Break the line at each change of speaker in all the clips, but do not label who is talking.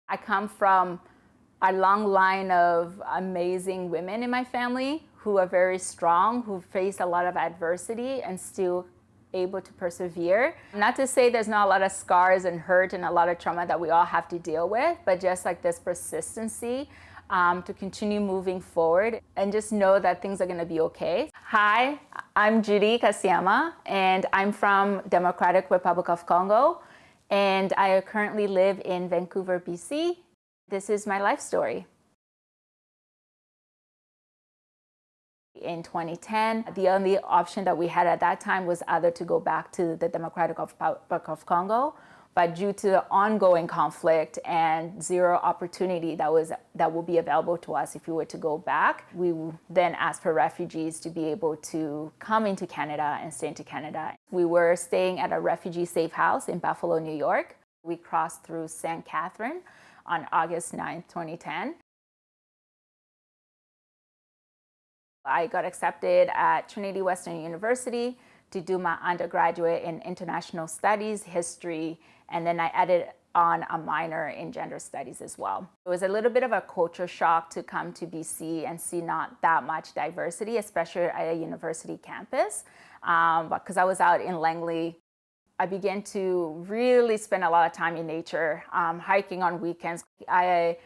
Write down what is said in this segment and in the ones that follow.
I come from a long line of amazing women in my family who are very strong, who face a lot of adversity and still able to persevere. Not to say there's not a lot of scars and hurt and a lot of trauma that we all have to deal with, but just like this persistency to continue moving forward and just know that things are going to be okay. Hi, I'm Judy Kasiama, and I'm from Democratic Republic of Congo, and I currently live in Vancouver, BC. This is my life story. In 2010, the only option that we had at that time was either to go back to the Democratic Republic of Congo, but due to the ongoing conflict and zero opportunity that will be available to us if we were to go back, we then asked for refugees to be able to come into Canada and stay into Canada. We were staying at a refugee safe house in Buffalo, New York. We crossed through St. Catharines on August 9th, 2010. I got accepted at Trinity Western University to do my undergraduate in international studies, history, and then I added on a minor in gender studies as well. It was a little bit of a culture shock to come to BC and see not that much diversity, especially at a university campus, because I was out in Langley. I began to really spend a lot of time in nature, hiking on weekends. I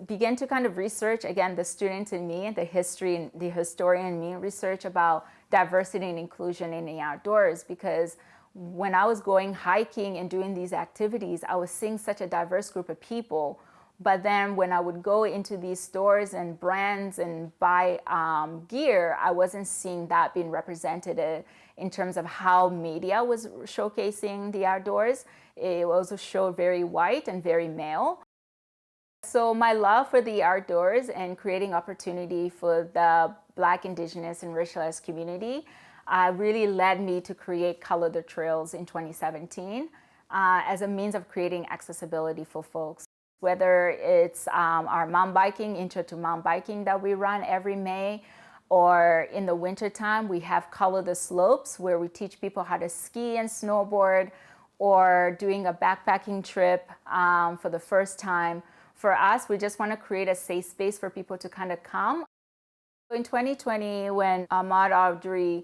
began to kind of research, again, the student in me, the historian in me, research about diversity and inclusion in the outdoors, because when I was going hiking and doing these activities, I was seeing such a diverse group of people. But then when I would go into these stores and brands and buy gear, I wasn't seeing that being represented in terms of how media was showcasing the outdoors. It also showed very white and very male. So my love for the outdoors and creating opportunity for the Black, Indigenous, and racialized community really led me to create Color the Trails in 2017 as a means of creating accessibility for folks. Whether it's our mountain biking, Intro to Mountain Biking that we run every May, or in the wintertime, we have Color the Slopes, where we teach people how to ski and snowboard, or doing a backpacking trip for the first time. For us, we just want to create a safe space for people to kind of come. In 2020, when Ahmaud Arbery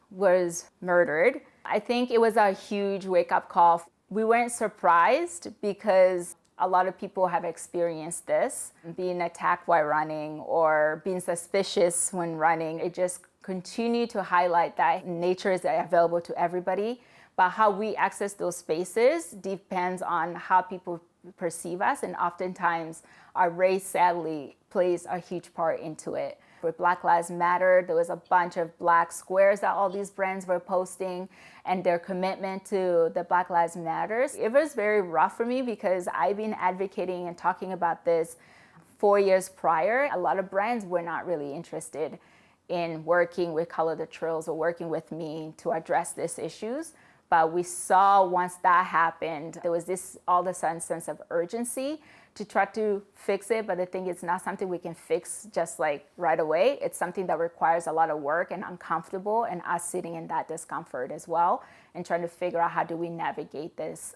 was murdered, I think it was a huge wake-up call. We weren't surprised because a lot of people have experienced this, being attacked while running or being suspicious when running. It just continued to highlight that nature is available to everybody, but how we access those spaces depends on how people perceive us, and oftentimes our race sadly plays a huge part into it. With Black Lives Matter, there was a bunch of black squares that all these brands were posting and their commitment to the Black Lives Matters. It was very rough for me because I've been advocating and talking about this 4 years prior. A lot of brands were not really interested in working with Color the Trails or working with me to address these issues. But we saw once that happened, there was this all of a sudden sense of urgency to try to fix it. But I think it's not something we can fix just like right away. It's something that requires a lot of work and uncomfortable, and us sitting in that discomfort as well and trying to figure out how do we navigate this,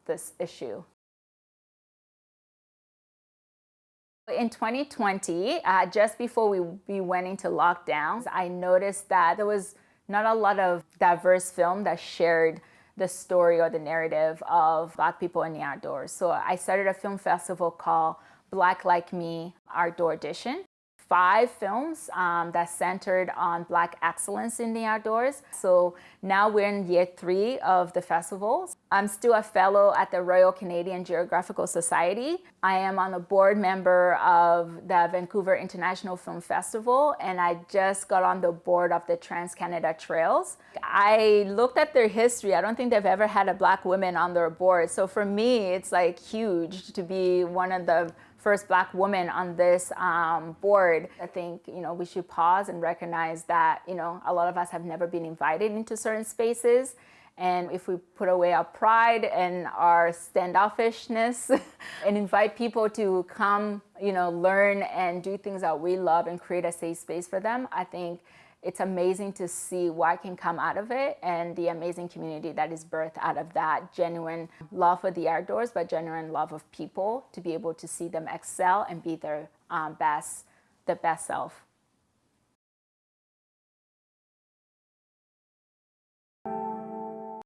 this issue. In 2020, just before we went into lockdowns, I noticed that there was not a lot of diverse film that shared the story or the narrative of Black people in the outdoors. So I started a film festival called Black Like Me Outdoor Edition. 5 films that centered on Black excellence in the outdoors. So now we're in year 3 of the festival. I'm still a fellow at the Royal Canadian Geographical Society. I am on the board member of the Vancouver International Film Festival, and I just got on the board of the Trans-Canada Trails. I looked at their history. I don't think they've ever had a Black woman on their board. So for me, it's like huge to be one of the first Black woman on this board. I think, we should pause and recognize that, a lot of us have never been invited into certain spaces. And if we put away our pride and our standoffishness and invite people to come, learn and do things that we love and create a safe space for them, I think it's amazing to see what can come out of it and the amazing community that is birthed out of that genuine love for the outdoors, but genuine love of people, to be able to see them excel and be their the best self.